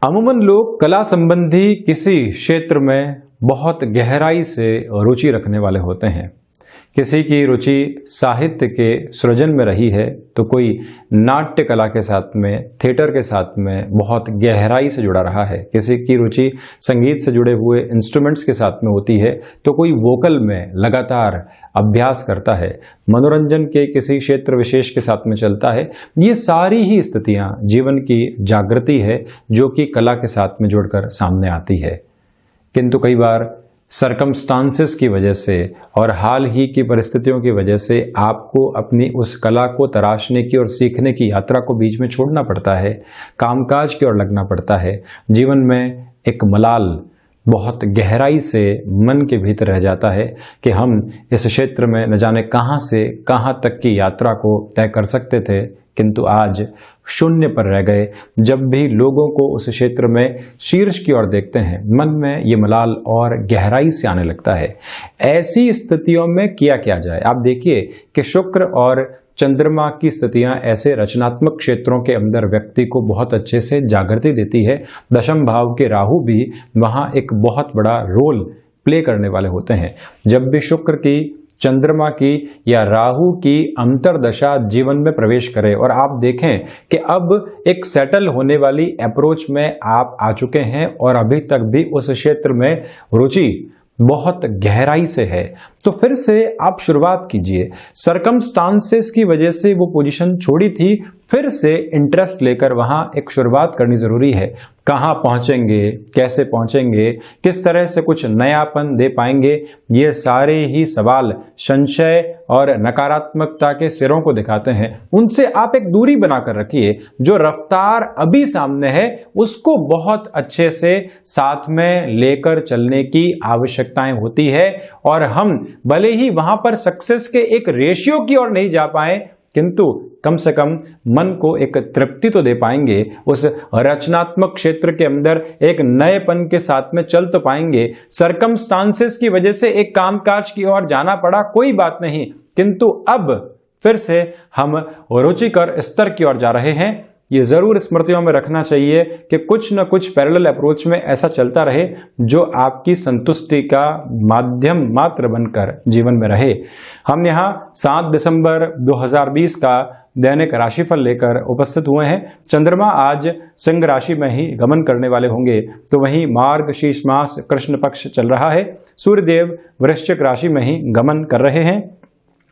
अमूमन लोग कला संबंधी किसी क्षेत्र में बहुत गहराई से रुचि रखने वाले होते हैं। किसी की रुचि साहित्य के सृजन में रही है तो कोई नाट्य कला के साथ में, थिएटर के साथ में बहुत गहराई से जुड़ा रहा है। किसी की रुचि संगीत से जुड़े हुए इंस्ट्रूमेंट्स के साथ में होती है तो कोई वोकल में लगातार अभ्यास करता है, मनोरंजन के किसी क्षेत्र विशेष के साथ में चलता है। ये सारी ही स्थितियां जीवन की जागृति है जो कि कला के साथ में जुड़कर सामने आती है। किंतु कई बार सरकमस्टांसेस की वजह से और हाल ही की परिस्थितियों की वजह से आपको अपनी उस कला को तराशने की और सीखने की यात्रा को बीच में छोड़ना पड़ता है, कामकाज की ओर लगना पड़ता है। जीवन में एक मलाल बहुत गहराई से मन के भीतर रह जाता है कि हम इस क्षेत्र में न जाने कहां से कहां तक की यात्रा को तय कर सकते थे, किंतु आज शून्य पर रह गए। जब भी लोगों को उस क्षेत्र में शीर्ष की ओर देखते हैं, मन में ये मलाल और गहराई से आने लगता है। ऐसी स्थितियों में किया क्या जाए? आप देखिए कि शुक्र और चंद्रमा की स्थितियां ऐसे रचनात्मक क्षेत्रों के अंदर व्यक्ति को बहुत अच्छे से जागृति देती है। दशम भाव के राहु भी वहां एक बहुत बड़ा रोल प्ले करने वाले होते हैं। जब भी शुक्र की, चंद्रमा की या राहु की अंतर्दशा जीवन में प्रवेश करे और आप देखें कि अब एक सेटल होने वाली अप्रोच में आप आ चुके हैं और अभी तक भी उस क्षेत्र में रुचि बहुत गहराई से है, तो फिर से आप शुरुआत कीजिए। सरकमस्टांसेस की वजह से वो पोजीशन छोड़ी थी, फिर से इंटरेस्ट लेकर वहां एक शुरुआत करनी जरूरी है। कहां पहुंचेंगे, कैसे पहुंचेंगे, किस तरह से कुछ नयापन दे पाएंगे, ये सारे ही सवाल संशय और नकारात्मकता के सिरों को दिखाते हैं। उनसे आप एक दूरी बनाकर रखिए। जो रफ्तार अभी सामने है उसको बहुत अच्छे से साथ में लेकर चलने की आवश्यकताएं होती है। और हम भले ही वहां पर सक्सेस के एक रेशियो की ओर नहीं जा पाए, किंतु कम से कम मन को एक तृप्ति तो दे पाएंगे। उस रचनात्मक क्षेत्र के अंदर एक नएपन के साथ में चल तो पाएंगे। सरकमस्टांसेस की वजह से एक कामकाज की ओर जाना पड़ा, कोई बात नहीं, किंतु अब फिर से हम रुचिकर स्तर की ओर जा रहे हैं। ये जरूर स्मृतियों में रखना चाहिए कि कुछ न कुछ पैरेलल अप्रोच में ऐसा चलता रहे जो आपकी संतुष्टि का माध्यम मात्र बनकर जीवन में रहे। हम यहाँ 7 दिसंबर 2020 का दैनिक राशिफल लेकर उपस्थित हुए हैं। चंद्रमा आज सिंह राशि में ही गमन करने वाले होंगे, तो वहीं मार्गशीर्ष मास कृष्ण पक्ष चल रहा है। सूर्यदेव वृश्चिक राशि में ही गमन कर रहे हैं।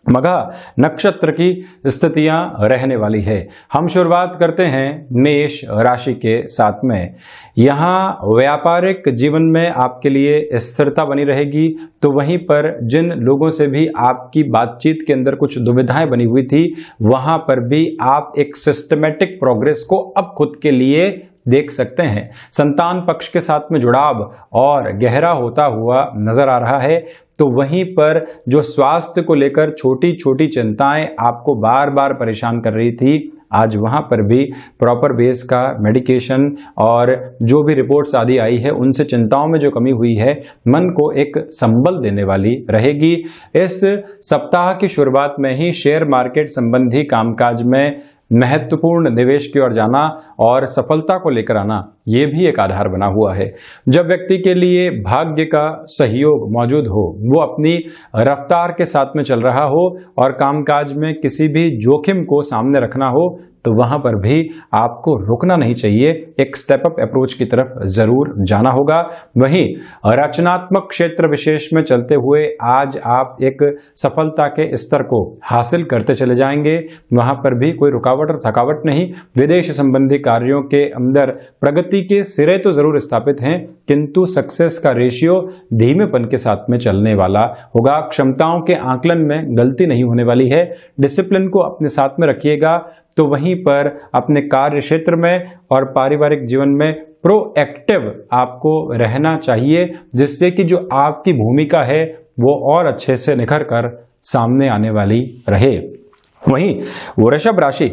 मघा नक्षत्र की स्थितियां रहने वाली है। हम शुरुआत करते हैं मेष राशि के साथ में। यहाँ व्यापारिक जीवन में आपके लिए स्थिरता बनी रहेगी, तो वहीं पर जिन लोगों से भी आपकी बातचीत के अंदर कुछ दुविधाएं बनी हुई थी, वहां पर भी आप एक सिस्टमेटिक प्रोग्रेस को अब खुद के लिए देख सकते हैं। संतान पक्ष के साथ में जुड़ाव और गहरा होता हुआ नजर आ रहा है। तो वहीं पर जो स्वास्थ्य को लेकर छोटी छोटी चिंताएं आपको बार बार परेशान कर रही थी, आज वहां पर भी प्रॉपर बेस का मेडिकेशन और जो भी रिपोर्ट्स आदि आई है उनसे चिंताओं में जो कमी हुई है, मन को एक संबल देने वाली रहेगी। इस सप्ताह की शुरुआत में ही शेयर मार्केट संबंधी कामकाज में महत्वपूर्ण निवेश की ओर जाना और सफलता को लेकर आना, ये भी एक आधार बना हुआ है। जब व्यक्ति के लिए भाग्य का सहयोग मौजूद हो, वो अपनी रफ्तार के साथ में चल रहा हो और कामकाज में किसी भी जोखिम को सामने रखना हो, तो वहां पर भी आपको रुकना नहीं चाहिए, एक स्टेप अप अप्रोच की तरफ जरूर जाना होगा। वहीं रचनात्मक क्षेत्र विशेष में चलते हुए आज आप एक सफलता के स्तर को हासिल करते चले जाएंगे। वहां पर भी कोई रुकावट और थकावट नहीं। विदेश संबंधी कार्यों के अंदर प्रगति के सिरे तो जरूर स्थापित हैं, किंतु सक्सेस का रेशियो धीमेपन के साथ में चलने वाला होगा। क्षमताओं के आकलन में गलती नहीं होने वाली है। डिसिप्लिन को अपने साथ में रखिएगा, तो वहीं पर अपने कार्य क्षेत्र में और पारिवारिक जीवन में प्रोएक्टिव आपको रहना चाहिए, जिससे कि जो आपकी भूमिका है वो और अच्छे से निखर कर सामने आने वाली रहे। वहीं वृषभ राशि,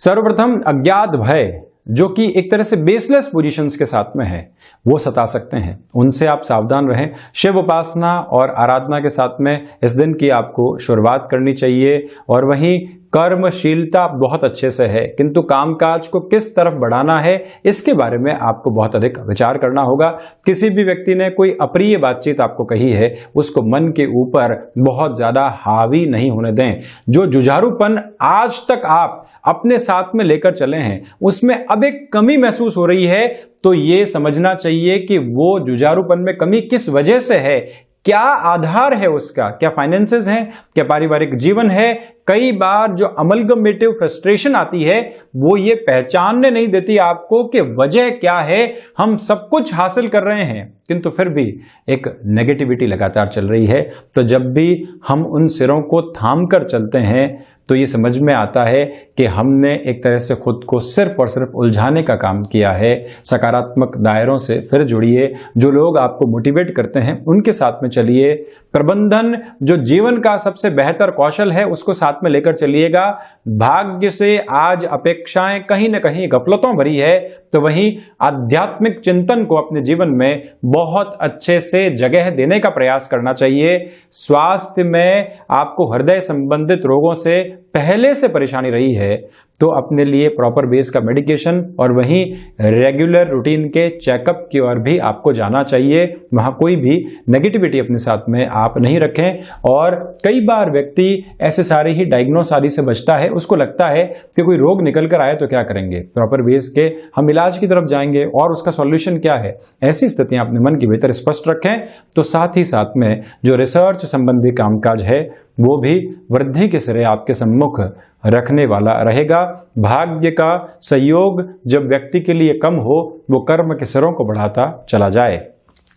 सर्वप्रथम अज्ञात भय जो कि एक तरह से बेसलेस पोजीशंस के साथ में है, वो सता सकते हैं, उनसे आप सावधान रहें। शिव उपासना और आराधना के साथ में इस दिन की आपको शुरुआत करनी चाहिए। और वहीं कर्मशीलता बहुत अच्छे से है, किंतु कामकाज को किस तरफ बढ़ाना है इसके बारे में आपको बहुत अधिक विचार करना होगा। किसी भी व्यक्ति ने कोई अप्रिय बातचीत आपको कही है, उसको मन के ऊपर बहुत ज्यादा हावी नहीं होने दें। जो जुझारूपन आज तक आप अपने साथ में लेकर चले हैं, उसमें अब एक कमी महसूस हो रही है, तो ये समझना चाहिए कि वो जुझारूपन में कमी किस वजह से है, क्या आधार है उसका, क्या फाइनेंसेस हैं, क्या पारिवारिक जीवन है। कई बार जो अमलगमेटिव फ्रस्ट्रेशन आती है वो ये पहचानने नहीं देती आपको कि वजह क्या है। हम सब कुछ हासिल कर रहे हैं किंतु फिर भी एक नेगेटिविटी लगातार चल रही है। तो जब भी हम उन सिरों को थाम कर चलते हैं तो ये समझ में आता है कि हमने एक तरह से खुद को सिर्फ और सिर्फ उलझाने का काम किया है। सकारात्मक दायरों से फिर जुड़िए, जो लोग आपको मोटिवेट करते हैं उनके साथ में चलिए। प्रबंधन जो जीवन का सबसे बेहतर कौशल है उसको साथ में लेकर चलिएगा। भाग्य से आज अपेक्षाएं कहीं ना कहीं गफलतों भरी है, तो वहीं आध्यात्मिक चिंतन को अपने जीवन में बहुत अच्छे से जगह देने का प्रयास करना चाहिए। स्वास्थ्य में आपको हृदय संबंधित रोगों से पहले से परेशानी रही है तो अपने लिए प्रॉपर बेस का मेडिकेशन और वहीं रेगुलर रूटीन के चेकअप की ओर भी आपको जाना चाहिए। वहां कोई भी नेगेटिविटी अपने साथ में आप नहीं रखें। और कई बार व्यक्ति ऐसे सारे ही डायग्नोस आदि से बचता है, उसको लगता है कि कोई रोग निकल कर आए तो क्या करेंगे, प्रॉपर बेस के हम इलाज की तरफ जाएंगे और उसका सॉल्यूशन क्या है। ऐसी स्थितियां अपने मन के भीतर स्पष्ट रखें, तो साथ ही साथ में जो रिसर्च संबंधी कामकाज है वो भी वृद्धि के सिरे आपके सम्मुख रखने वाला रहेगा। भाग्य का सहयोग जब व्यक्ति के लिए कम हो, वो कर्म के सिरों को बढ़ाता चला जाए।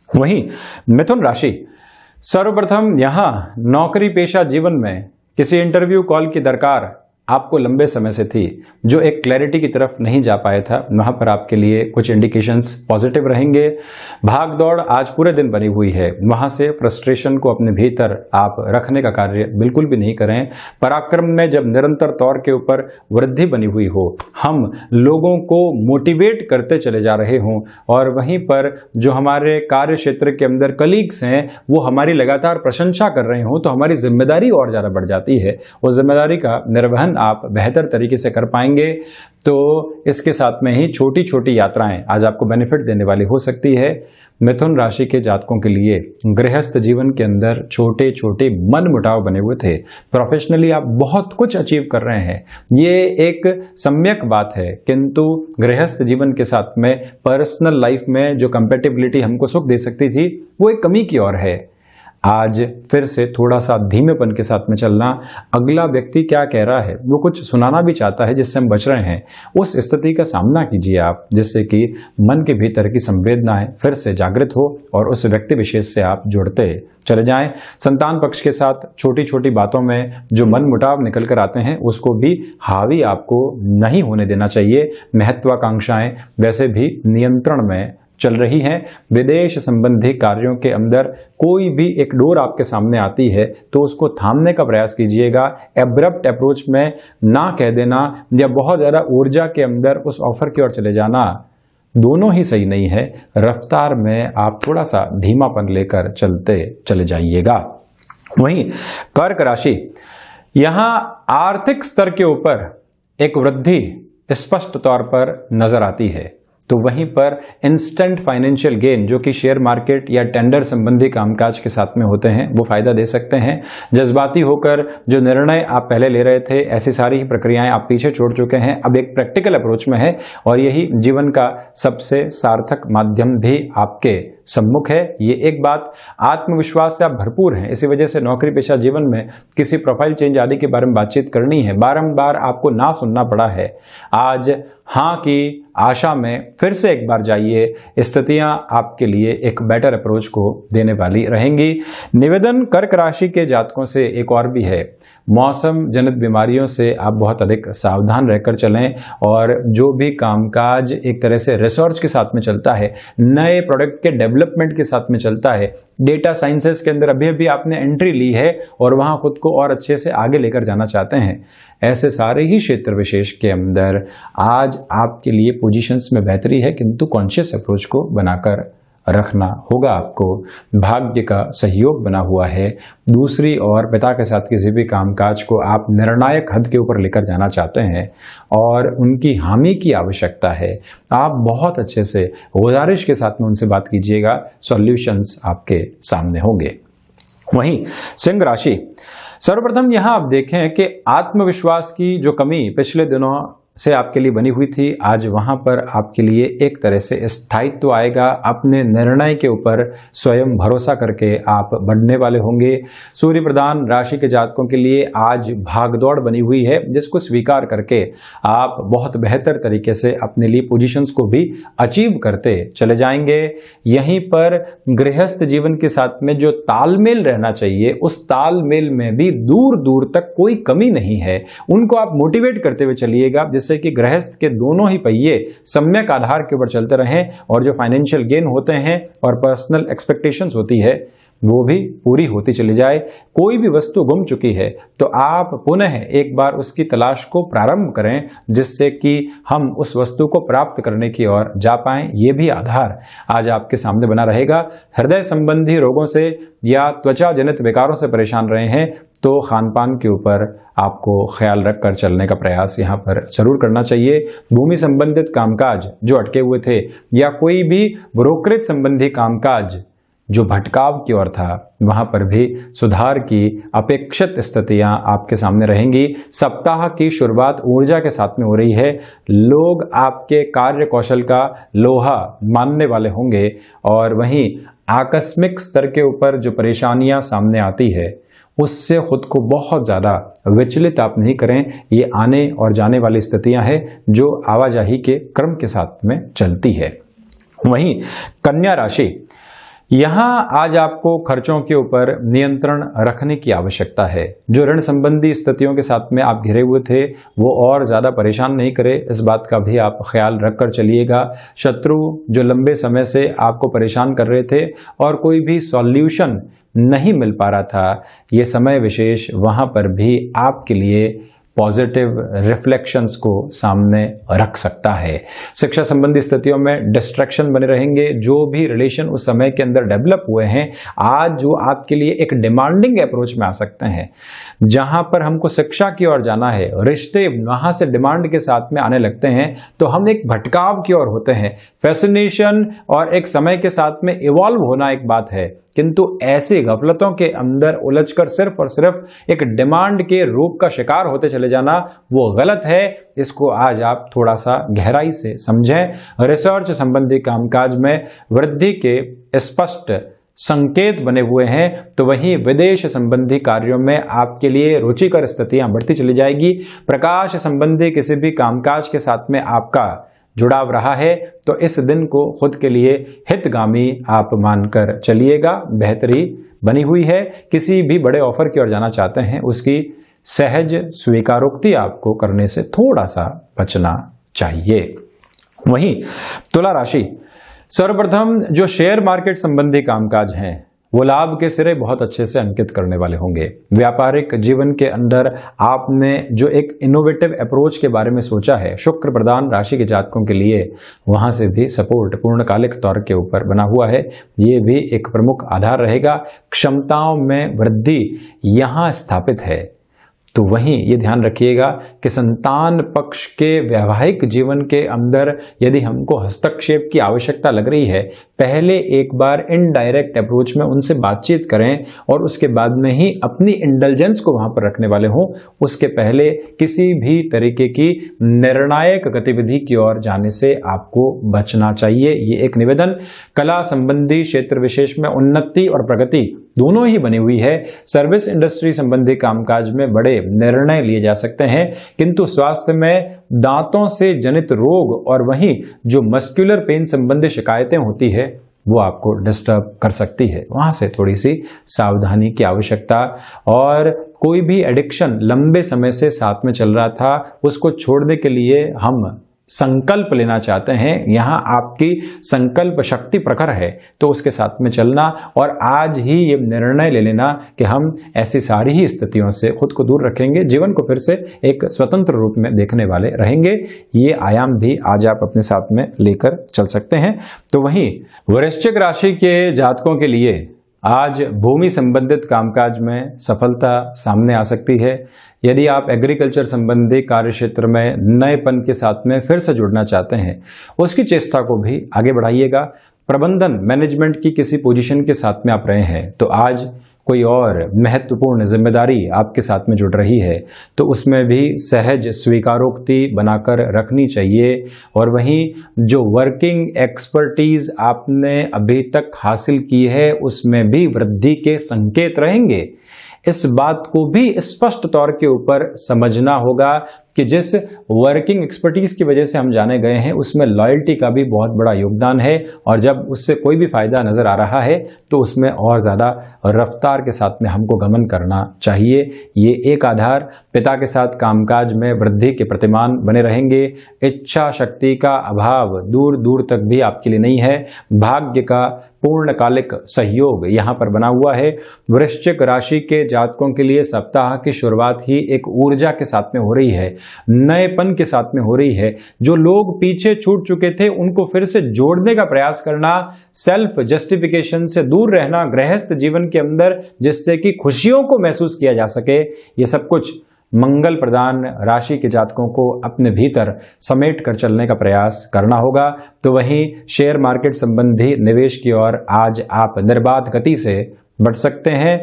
वहीं मिथुन राशि, सर्वप्रथम यहां नौकरी पेशा जीवन में किसी इंटरव्यू कॉल की दरकार आपको लंबे समय से थी, जो एक क्लैरिटी की तरफ नहीं जा पाया था, वहां पर आपके लिए कुछ इंडिकेशंस पॉजिटिव रहेंगे। भाग दौड़ आज पूरे दिन बनी हुई है, वहां से फ्रस्ट्रेशन को अपने भीतर आप रखने का कार्य बिल्कुल भी नहीं करें। पराक्रम में जब निरंतर तौर के ऊपर वृद्धि बनी हुई हो, हम लोगों को मोटिवेट करते चले जा रहे हों और वहीं पर जो हमारे कार्य क्षेत्र के अंदर कलीग्स हैं वो हमारी लगातार प्रशंसा कर रहे हों, तो हमारी जिम्मेदारी और ज्यादा बढ़ जाती है। उस जिम्मेदारी का निर्वहन आप बेहतर तरीके से कर पाएंगे। तो इसके साथ में ही छोटी छोटी यात्राएं आज आपको बेनिफिट देने वाली हो सकती है। मिथुन राशि के जातकों के लिए गृहस्थ जीवन के अंदर छोटे छोटे मन मुटाव बने हुए थे, प्रोफेशनली आप बहुत कुछ अचीव कर रहे हैं, ये एक सम्यक बात है, किंतु गृहस्थ जीवन के साथ में पर्सनल लाइफ में जो कंपैटिबिलिटी हमको सुख दे सकती थी वो एक कमी की ओर है। आज फिर से थोड़ा सा धीमेपन के साथ में चलना। अगला व्यक्ति क्या कह रहा है, वो कुछ सुनाना भी चाहता है जिससे हम बच रहे हैं, उस स्थिति का सामना कीजिए आप, जिससे कि मन के भीतर की संवेदनाएं फिर से जागृत हो और उस व्यक्ति विशेष से आप जुड़ते चले जाएं। संतान पक्ष के साथ छोटी छोटी बातों में जो मन मुटाव निकल कर आते हैं उसको भी हावी आपको नहीं होने देना चाहिए। महत्वाकांक्षाएं वैसे भी नियंत्रण में चल रही हैं। विदेश संबंधी कार्यों के अंदर कोई भी एक डोर आपके सामने आती है तो उसको थामने का प्रयास कीजिएगा। एब्रप्ट अप्रोच में ना कह देना या बहुत ज़्यादा ऊर्जा के अंदर उस ऑफर की ओर चले जाना, दोनों ही सही नहीं है। रफ्तार में आप थोड़ा सा धीमापन लेकर चलते चले जाइएगा। वहीं कर्क राशि, यहां आर्थिक स्तर के ऊपर एक वृद्धि स्पष्ट तौर पर नजर आती है, तो वहीं पर इंस्टेंट फाइनेंशियल गेन जो कि शेयर मार्केट या टेंडर संबंधी कामकाज के साथ में होते हैं वो फायदा दे सकते हैं। जज्बाती होकर जो निर्णय आप पहले ले रहे थे, ऐसी सारी ही प्रक्रियाएं आप पीछे छोड़ चुके हैं, अब एक प्रैक्टिकल अप्रोच में है और यही जीवन का सबसे सार्थक माध्यम भी आपके सम्मुख है। ये एक बात। आत्मविश्वास से आप भरपूर हैं, इसी वजह से नौकरी पेशा जीवन में किसी प्रोफाइल चेंज आदि के बारे में बातचीत करनी है, बारंबार आपको ना सुनना पड़ा है। आज हाँ की आशा में फिर से एक बार जाइए, स्थितियां आपके लिए एक बेटर अप्रोच को देने वाली रहेंगी। निवेदन कर्क राशि के जातकों से एक और भी है, मौसम जनित बीमारियों से आप बहुत अधिक सावधान रहकर चलें और जो भी कामकाज एक तरह से रिसर्च के साथ में चलता है, नए प्रोडक्ट के डेवलपमेंट के साथ में चलता है, डेटा साइंसेस के अंदर अभी अभी आपने एंट्री ली है और वहां खुद को और अच्छे से आगे लेकर जाना चाहते हैं, ऐसे सारे ही क्षेत्र विशेष के अंदर आज आपके लिए पोजीशंस में बेहतरी है, किंतु कॉन्शियस अप्रोच को बनाकर रखना होगा आपको। भाग्य का सहयोग बना हुआ है। दूसरी ओर पिता के साथ किसी भी कामकाज को आप निर्णायक हद के ऊपर लेकर जाना चाहते हैं और उनकी हामी की आवश्यकता है। आप बहुत अच्छे से गुजारिश के साथ में उनसे बात कीजिएगा, सॉल्यूशंस आपके सामने होंगे। वहीं सिंह राशि, सर्वप्रथम यहां आप देखें कि आत्मविश्वास की जो कमी पिछले दिनों से आपके लिए बनी हुई थी, आज वहां पर आपके लिए एक तरह से स्थायित्व आएगा। अपने निर्णय के ऊपर स्वयं भरोसा करके आप बढ़ने वाले होंगे। सूर्य प्रधान राशि के जातकों के लिए आज भागदौड़ बनी हुई है, जिसको स्वीकार करके आप बहुत बेहतर तरीके से अपने लिए पोजीशंस को भी अचीव करते चले जाएंगे। यहीं पर गृहस्थ जीवन के साथ में जो तालमेल रहना चाहिए, उस तालमेल में भी दूर दूर तक कोई कमी नहीं है। उनको आप मोटिवेट करते हुए चलिएगा, जिससे कि गृहस्थ के दोनों ही पहिए सम्यक आधार के ऊपर चलते रहें और जो फाइनेंशियल गेन होते हैं और पर्सनल एक्सपेक्टेशंस होती है वो भी पूरी होती चली जाए। कोई भी वस्तु गुम चुकी है तो आप पुनः एक बार उसकी तलाश को प्रारंभ करें, जिससे कि हम उस वस्तु को प्राप्त करने की ओर जा पाएं। ये भी आधार आज आपके सामने बना रहेगा। हृदय संबंधी रोगों से या त्वचा जनित विकारों से परेशान रहे हैं तो खान पान के ऊपर आपको ख्याल रखकर चलने का प्रयास यहाँ पर जरूर करना चाहिए। भूमि संबंधित कामकाज जो अटके हुए थे या कोई भी ब्रोकरेज संबंधी कामकाज जो भटकाव की ओर था, वहां पर भी सुधार की अपेक्षित स्थितियां आपके सामने रहेंगी। सप्ताह की शुरुआत ऊर्जा के साथ में हो रही है। लोग आपके कार्य कौशल का लोहा मानने वाले होंगे और वहीं आकस्मिक स्तर के ऊपर जो परेशानियां सामने आती है उससे खुद को बहुत ज़्यादा विचलित आप नहीं करें। ये आने और जाने वाली स्थितियां हैं जो आवाजाही के क्रम के साथ में चलती है। वहीं कन्या राशि, यहां आज आपको खर्चों के ऊपर नियंत्रण रखने की आवश्यकता है। जो ऋण संबंधी स्थितियों के साथ में आप घिरे हुए थे वो और ज़्यादा परेशान नहीं करे, इस बात का भी आप ख्याल रखकर चलिएगा। शत्रु जो लंबे समय से आपको परेशान कर रहे थे और कोई भी सॉल्यूशन नहीं मिल पा रहा था, ये समय विशेष वहां पर भी आपके लिए पॉजिटिव रिफ्लेक्शंस को सामने रख सकता है। शिक्षा संबंधी स्थितियों में डिस्ट्रैक्शन बने रहेंगे। जो भी रिलेशन उस समय के अंदर डेवलप हुए हैं, आज जो आपके लिए एक डिमांडिंग अप्रोच में आ सकते हैं। जहां पर हमको शिक्षा की ओर जाना है, रिश्ते वहां से डिमांड के साथ में आने लगते हैं तो हम एक भटकाव की ओर होते हैं। फैसिनेशन और एक समय के साथ में इवॉल्व होना एक बात है, किंतु ऐसी गफलतों के अंदर उलझकर सिर्फ और सिर्फ एक डिमांड के रूप का शिकार होते चले जाना वो गलत है। इसको आज आप थोड़ा सा गहराई से समझें। रिसर्च संबंधी कामकाज में वृद्धि के स्पष्ट संकेत बने हुए हैं, तो वहीं विदेश संबंधी कार्यों में आपके लिए रुचिकर स्थितियां बढ़ती चली जाएगी। प्रकाश संबंधी किसी भी कामकाज के साथ में आपका जुड़ाव रहा है तो इस दिन को खुद के लिए हितगामी आप मानकर चलिएगा। बेहतरी बनी हुई है। किसी भी बड़े ऑफर की ओर जाना चाहते हैं, उसकी सहज स्वीकारोक्ति आपको करने से थोड़ा सा बचना चाहिए। वहीं तुला राशि, सर्वप्रथम जो शेयर मार्केट संबंधी कामकाज हैं वो लाभ के सिरे बहुत अच्छे से अंकित करने वाले होंगे। व्यापारिक जीवन के अंदर आपने जो एक इनोवेटिव अप्रोच के बारे में सोचा है, शुक्र प्रधान राशि के जातकों के लिए वहां से भी सपोर्ट पूर्णकालिक तौर के ऊपर बना हुआ है। ये भी एक प्रमुख आधार रहेगा। क्षमताओं में वृद्धि यहां स्थापित है। तो वहीं ये ध्यान रखिएगा कि संतान पक्ष के वैवाहिक जीवन के अंदर यदि हमको हस्तक्षेप की आवश्यकता लग रही है, पहले एक बार इनडायरेक्ट अप्रोच में उनसे बातचीत करें और उसके बाद में ही अपनी इंटेलिजेंस को वहां पर रखने वाले हों। उसके पहले किसी भी तरीके की निर्णायक गतिविधि की ओर जाने से आपको बचना चाहिए, ये एक निवेदन। कला संबंधी क्षेत्र विशेष में उन्नति और प्रगति दोनों ही बनी हुई है। सर्विस इंडस्ट्री संबंधी कामकाज में बड़े निर्णय लिए जा सकते हैं, किंतु स्वास्थ्य में दांतों से जनित रोग और वहीं जो मस्कुलर पेन संबंधी शिकायतें होती है वो आपको डिस्टर्ब कर सकती है। वहां से थोड़ी सी सावधानी की आवश्यकता। और कोई भी एडिक्शन लंबे समय से साथ में चल रहा था, उसको छोड़ने के लिए हम संकल्प लेना चाहते हैं, यहाँ आपकी संकल्प शक्ति प्रखर है, तो उसके साथ में चलना और आज ही ये निर्णय ले लेना कि हम ऐसी सारी ही स्थितियों से खुद को दूर रखेंगे, जीवन को फिर से एक स्वतंत्र रूप में देखने वाले रहेंगे। ये आयाम भी आज आप अपने साथ में लेकर चल सकते हैं। तो वहीं वृश्चिक राशि के जातकों के लिए आज भूमि संबंधित कामकाज में सफलता सामने आ सकती है। यदि आप एग्रीकल्चर संबंधी कार्य क्षेत्र में नएपन के साथ में फिर से जुड़ना चाहते हैं, उसकी चेष्टा को भी आगे बढ़ाइएगा। प्रबंधन मैनेजमेंट की किसी पोजीशन के साथ में आप रहे हैं तो आज कोई और महत्वपूर्ण जिम्मेदारी आपके साथ में जुड़ रही है, तो उसमें भी सहज स्वीकारोक्ति बनाकर रखनी चाहिए। और वहीं जो वर्किंग एक्सपर्टीज आपने अभी तक हासिल की है उसमें भी वृद्धि के संकेत रहेंगे। इस बात को भी स्पष्ट तौर के ऊपर समझना होगा कि जिस वर्किंग एक्सपर्टीज की वजह से हम जाने गए हैं उसमें लॉयल्टी का भी बहुत बड़ा योगदान है, और जब उससे कोई भी फायदा नजर आ रहा है तो उसमें और ज्यादा रफ्तार के साथ में हमको गमन करना चाहिए। ये एक आधार। पिता के साथ कामकाज में वृद्धि के प्रतिमान बने रहेंगे। इच्छा शक्ति का अभाव दूर दूर तक भी आपके लिए नहीं है। भाग्य का पूर्णकालिक सहयोग यहाँ पर बना हुआ है। वृश्चिक राशि के जातकों के लिए सप्ताह की शुरुआत ही एक ऊर्जा के साथ में हो रही है, नएपन के साथ में हो रही है। जो लोग पीछे छूट चुके थे उनको फिर से जोड़ने का प्रयास करना, सेल्फ जस्टिफिकेशन से दूर रहना गृहस्थ जीवन के अंदर, जिससे कि खुशियों को महसूस किया जा सके, ये सब कुछ मंगल प्रदान राशि के जातकों को अपने भीतर समेट कर चलने का प्रयास करना होगा। तो वहीं शेयर मार्केट संबंधी निवेश की ओर आज आप निर्बाध गति से बढ़ सकते हैं।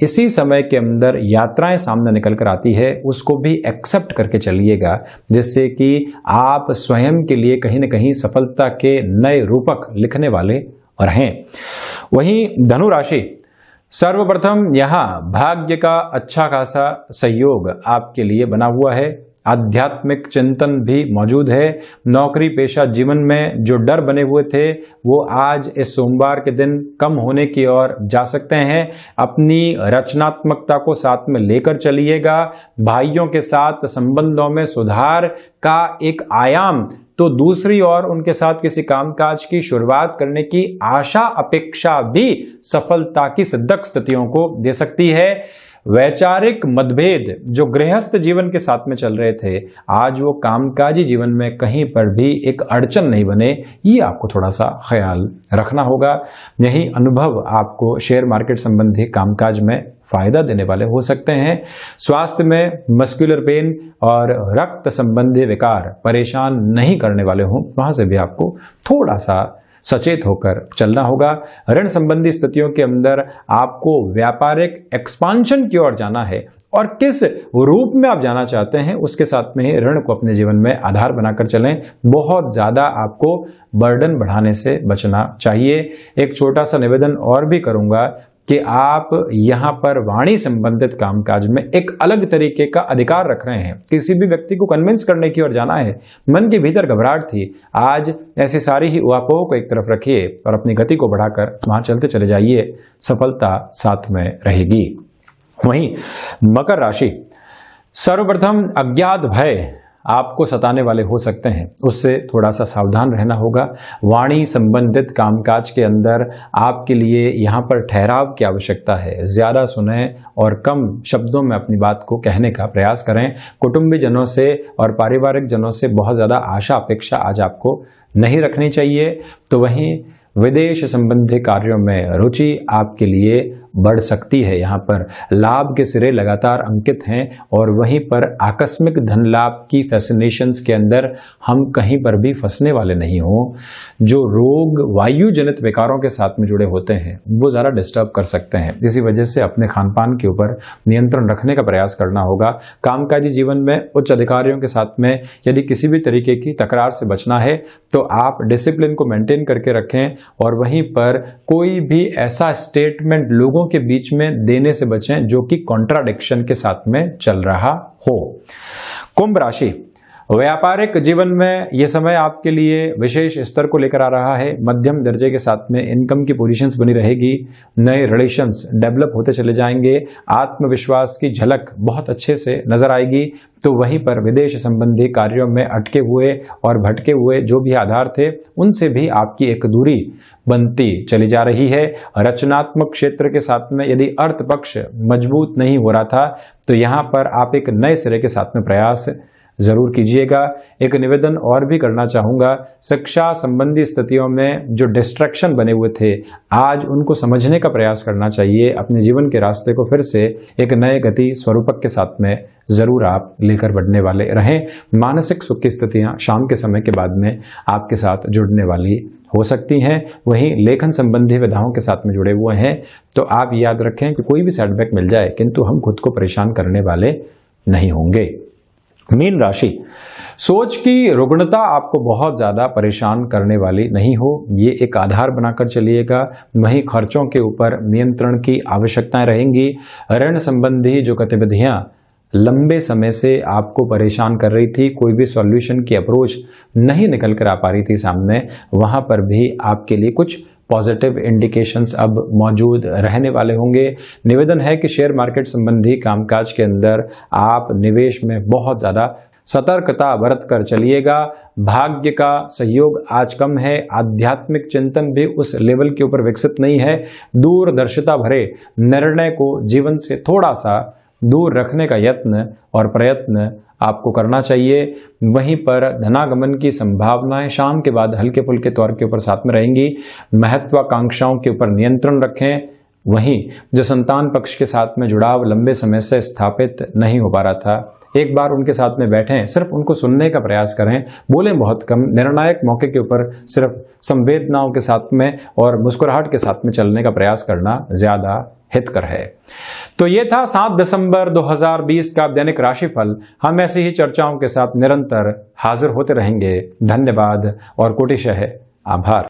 इसी समय के अंदर यात्राएं सामने निकल कर आती है, उसको भी एक्सेप्ट करके चलिएगा, जिससे कि आप स्वयं के लिए कहीं न कहीं सफलता के नए रूपक लिखने वाले रहें। वहीं धनु राशि, सर्वप्रथम यहाँ भाग्य का अच्छा खासा सहयोग आपके लिए बना हुआ है। आध्यात्मिक चिंतन भी मौजूद है। नौकरी पेशा जीवन में जो डर बने हुए थे वो आज इस सोमवार के दिन कम होने की ओर जा सकते हैं। अपनी रचनात्मकता को साथ में लेकर चलिएगा। भाइयों के साथ संबंधों में सुधार का एक आयाम, तो दूसरी ओर उनके साथ किसी कामकाज की शुरुआत करने की आशा अपेक्षा भी सफलता की सिद्धक स्थितियों को दे सकती है। वैचारिक मतभेद जो गृहस्थ जीवन के साथ में चल रहे थे, आज वो कामकाजी जीवन में कहीं पर भी एक अड़चन नहीं बने, ये आपको थोड़ा सा ख्याल रखना होगा। यही अनुभव आपको शेयर मार्केट संबंधी कामकाज में फायदा देने वाले हो सकते हैं। स्वास्थ्य में मस्कुलर पेन और रक्त संबंधी विकार परेशान नहीं करने वाले हों, वहां से भी आपको थोड़ा सा सचेत होकर चलना होगा। ऋण संबंधी स्थितियों के अंदर आपको व्यापारिक एक्सपांशन की ओर जाना है, और किस रूप में आप जाना चाहते हैं उसके साथ में ही ऋण को अपने जीवन में आधार बनाकर चलें। बहुत ज्यादा आपको बर्डन बढ़ाने से बचना चाहिए। एक छोटा सा निवेदन और भी करूंगा कि आप यहाँ पर वाणी संबंधित कामकाज में एक अलग तरीके का अधिकार रख रहे हैं। किसी भी व्यक्ति को कन्विंस करने की ओर जाना है, मन के भीतर घबराहट थी, आज ऐसी सारी ही उहापोह को एक तरफ रखिए और अपनी गति को बढ़ाकर वहां चलते चले जाइए, सफलता साथ में रहेगी। वहीं मकर राशि, सर्वप्रथम अज्ञात भय आपको सताने वाले हो सकते हैं, उससे थोड़ा सा सावधान रहना होगा। वाणी संबंधित कामकाज के अंदर आपके लिए यहाँ पर ठहराव की आवश्यकता है। ज्यादा सुने और कम शब्दों में अपनी बात को कहने का प्रयास करें। कुटुंबी जनों से और पारिवारिक जनों से बहुत ज्यादा आशा अपेक्षा आज आपको नहीं रखनी चाहिए। तो वहीं विदेश संबंधी कार्यों में रुचि आपके लिए बढ़ सकती है। यहाँ पर लाभ के सिरे लगातार अंकित हैं, और वहीं पर आकस्मिक धन लाभ की फैसिनेशंस के अंदर हम कहीं पर भी फंसने वाले नहीं हों। जो रोग वायु जनित विकारों के साथ में जुड़े होते हैं वो ज़्यादा डिस्टर्ब कर सकते हैं, इसी वजह से अपने खान पान के ऊपर नियंत्रण रखने का प्रयास करना होगा। कामकाजी जीवन में उच्च अधिकारियों के साथ में यदि किसी भी तरीके की तकरार से बचना है तो आप डिसिप्लिन को मेंटेन करके रखें, और वहीं पर कोई भी ऐसा स्टेटमेंट लोगों के बीच में देने से बचें जो कि कॉन्ट्राडिक्शन के साथ में चल रहा हो। कुंभ राशि, व्यापारिक जीवन में यह समय आपके लिए विशेष स्तर को लेकर आ रहा है। मध्यम दर्जे के साथ में इनकम की पोजीशंस बनी रहेगी। नए रिलेशंस डेवलप होते चले जाएंगे। आत्मविश्वास की झलक बहुत अच्छे से नजर आएगी। तो वहीं पर विदेश संबंधी कार्यों में अटके हुए और भटके हुए जो भी आधार थे, उनसे भी आपकी एक दूरी बनती चली जा रही है। रचनात्मक क्षेत्र के साथ में यदि अर्थ पक्ष मजबूत नहीं हो रहा था, तो यहाँ पर आप एक नए सिरे के साथ में प्रयास जरूर कीजिएगा। एक निवेदन और भी करना चाहूँगा, शिक्षा संबंधी स्थितियों में जो डिस्ट्रैक्शन बने हुए थे, आज उनको समझने का प्रयास करना चाहिए। अपने जीवन के रास्ते को फिर से एक नए गति स्वरूपक के साथ में जरूर आप लेकर बढ़ने वाले रहें। मानसिक सुख की स्थितियाँ शाम के समय के बाद में आपके साथ जुड़ने वाली हो सकती हैं। वहीं लेखन संबंधी विधाओं के साथ में जुड़े हुए हैं, तो आप याद रखें कि कोई भी सेटबैक मिल जाए, किंतु हम खुद को परेशान करने वाले नहीं होंगे। मीन राशि, सोच की रुग्णता आपको बहुत ज्यादा परेशान करने वाली नहीं हो, ये एक आधार बनाकर चलिएगा। वहीं खर्चों के ऊपर नियंत्रण की आवश्यकताएं रहेंगी। ऋण संबंधी जो गतिविधियां लंबे समय से आपको परेशान कर रही थी, कोई भी सॉल्यूशन की अप्रोच नहीं निकल कर आ पा रही थी सामने, वहां पर भी आपके लिए कुछ पॉजिटिव इंडिकेशंस अब मौजूद रहने वाले होंगे। निवेदन है कि शेयर मार्केट संबंधी कामकाज के अंदर आप निवेश में बहुत ज़्यादा सतर्कता बरत कर चलिएगा। भाग्य का सहयोग आज कम है। आध्यात्मिक चिंतन भी उस लेवल के ऊपर विकसित नहीं है। दूरदर्शिता भरे निर्णय को जीवन से थोड़ा सा दूर रखने का यत्न और प्रयत्न आपको करना चाहिए। वहीं पर धनागमन की संभावनाएं शाम के बाद हल्के फुल्के तौर के ऊपर साथ में रहेंगी। महत्वाकांक्षाओं के ऊपर नियंत्रण रखें। वहीं जो संतान पक्ष के साथ में जुड़ाव लंबे समय से स्थापित नहीं हो पा रहा था, एक बार उनके साथ में बैठें, सिर्फ उनको सुनने का प्रयास करें, बोलें बहुत कम। निर्णायक मौके के ऊपर सिर्फ संवेदनाओं के साथ में और मुस्कुराहट के साथ में चलने का प्रयास करना ज्यादा हितकर है। तो ये था 7 दिसंबर 2020 का दैनिक राशिफल। हम ऐसी ही चर्चाओं के साथ निरंतर हाजिर होते रहेंगे। धन्यवाद और कोटिशः आभार।